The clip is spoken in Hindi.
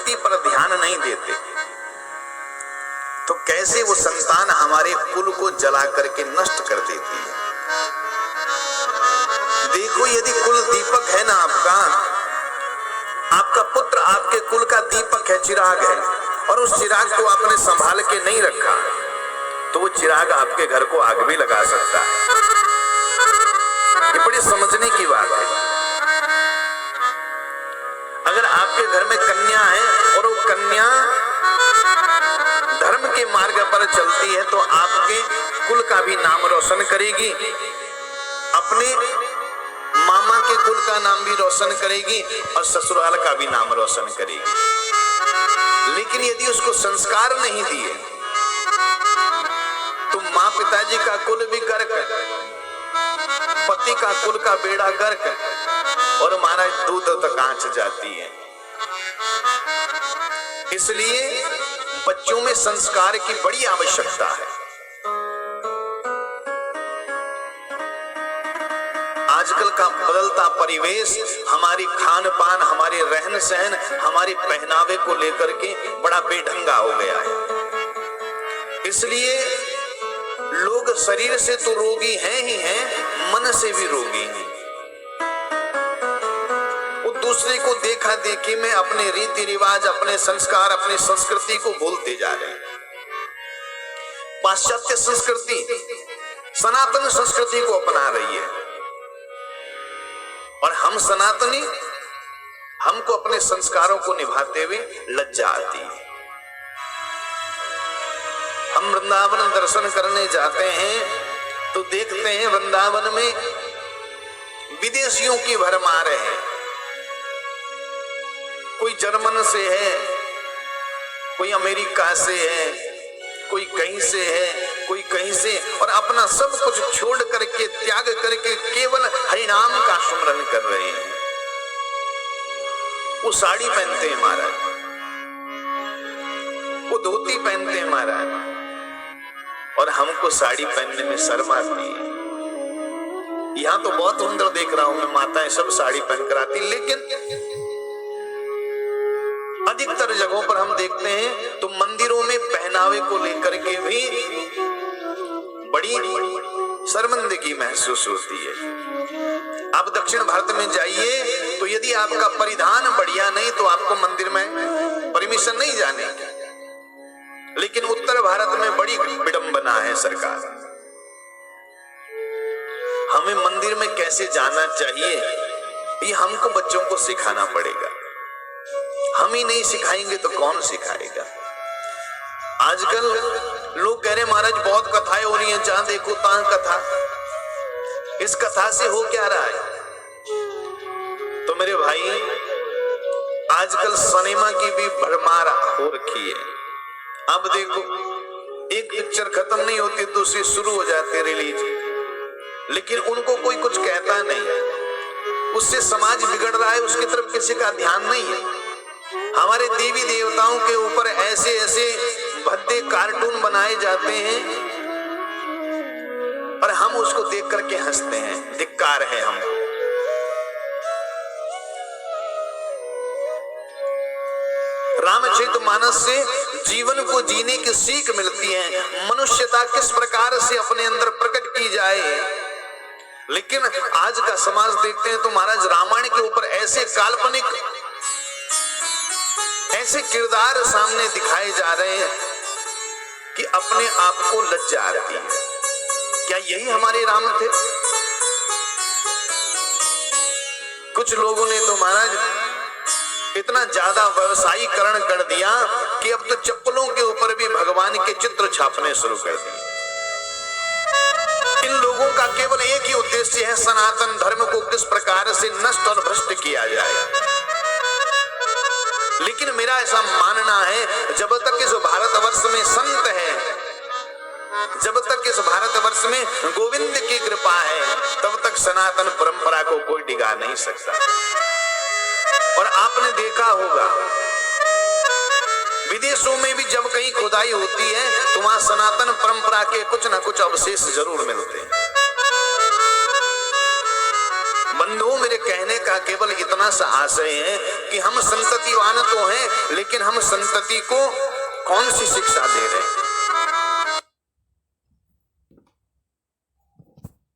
संस्कृति पर ध्यान नहीं देते तो कैसे वो संतान हमारे कुल को जला करके नष्ट कर देती है। देखो, यदि कुल दीपक है ना आपका पुत्र आपके कुल का दीपक है, चिराग है, और उस चिराग को आपने संभाल के नहीं रखा तो वो चिराग आपके घर को आग भी लगा सकता है। ये बड़ी समझने की बात है। अगर आपके घर में कन्या है और वो कन्या धर्म के मार्ग पर चलती है तो आपके कुल का भी नाम रोशन करेगी, अपने मामा के कुल का नाम भी रोशन करेगी और ससुराल का भी नाम रोशन करेगी। लेकिन यदि उसको संस्कार नहीं दिए तो माँ पिताजी का कुल भी गर्क, पति का कुल का बेड़ा गर्क और महाराज दूध तक आंच जाती है। इसलिए बच्चों में संस्कार की बड़ी आवश्यकता है। आजकल का बदलता परिवेश हमारी खान पान, हमारे रहन सहन, हमारे पहनावे को लेकर के बड़ा बेढंगा हो गया है। इसलिए लोग शरीर से तो रोगी हैं ही हैं, मन से भी रोगी हैं। वो दूसरे को देखा देखी में अपने रीति रिवाज, अपने संस्कार, अपनी संस्कृति को भूलते जा रहे हैं। पाश्चात्य संस्कृति सनातन संस्कृति को अपना रही है और हम सनातनी, हमको अपने संस्कारों को निभाते हुए लज्जा आती है। हम वृंदावन दर्शन करने जाते हैं तो देखते हैं वृंदावन में विदेशियों की भरमार है। कोई जर्मन से है, कोई अमेरिका से है, कोई कहीं से है, कोई कहीं से, और अपना सब कुछ छोड़ करके, त्याग करके केवल हरिनाम का सुमरन कर रहे हैं। वो साड़ी पहनते हैं महाराज, वो धोती पहनते हैं महाराज, और हमको साड़ी पहनने में शर्म आती है। यहां तो बहुत सुंदर देख रहा हूं मैं, माताएं सब साड़ी पहन कर आती, लेकिन अधिकतर जगहों पर हम देखते हैं तो मंदिरों में पहनावे को लेकर के भी बड़ी शर्मिंदगी महसूस होती है। आप दक्षिण भारत में जाइए तो यदि आपका परिधान बढ़िया नहीं तो आपको मंदिर में परमिशन नहीं जाने की। लेकिन उत्तर भारत में बड़ी विडंबना है सरकार। हमें मंदिर में कैसे जाना चाहिए ये हमको बच्चों को सिखाना पड़ेगा। हम ही नहीं सिखाएंगे तो कौन सिखाएगा। आजकल लोग कह रहे महाराज बहुत कथाएं हो रही हैं, जहां देखो तहां कथा। इस कथा से हो क्या रहा है? तो मेरे भाई आजकल सिनेमा की भी भरमार हो रखी है। अब देखो एक पिक्चर खत्म नहीं होती दूसरी शुरू हो जाती रिलीज, लेकिन उनको कोई कुछ कहता नहीं। उससे समाज बिगड़ रहा है, उसकी तरफ किसी का ध्यान नहीं है। हमारे देवी देवताओं के ऊपर ऐसे ऐसे भद्दे कार्टून बनाए जाते हैं और हम उसको देख करके हंसते हैं। धिक्कार है हमको। रामचरितमानस से जीवन को जीने की सीख मिलती है, मनुष्यता किस प्रकार से अपने अंदर प्रकट की जाए। लेकिन आज का समाज देखते हैं तो महाराज रामायण के ऊपर ऐसे काल्पनिक, ऐसे किरदार सामने दिखाए जा रहे हैं कि अपने आप को लज्जा आती है। क्या यही हमारे राम थे? कुछ लोगों ने तो महाराज इतना ज्यादा व्यवसायीकरण कर दिया कि अब तो चप्पलों के ऊपर भी भगवान के चित्र छापने शुरू कर दिए। इन लोगों का केवल एक ही उद्देश्य है, सनातन धर्म को किस प्रकार से नष्ट और भ्रष्ट किया जाए। लेकिन मेरा ऐसा मानना है जब तक इस भारतवर्ष में संत है, जब तक इस भारतवर्ष में गोविंद की कृपा है, तब तक सनातन परंपरा को कोई डिगा नहीं सकता। और आपने देखा होगा विदेशों में भी जब कहीं खुदाई होती है तो वहां सनातन परंपरा के कुछ ना कुछ अवशेष जरूर मिलते हैं। बंधुओं, मेरे कहने का केवल इतना सा आशय है कि हम संततिवान तो हैं, लेकिन हम संतति को कौन सी शिक्षा दे रहे हैं।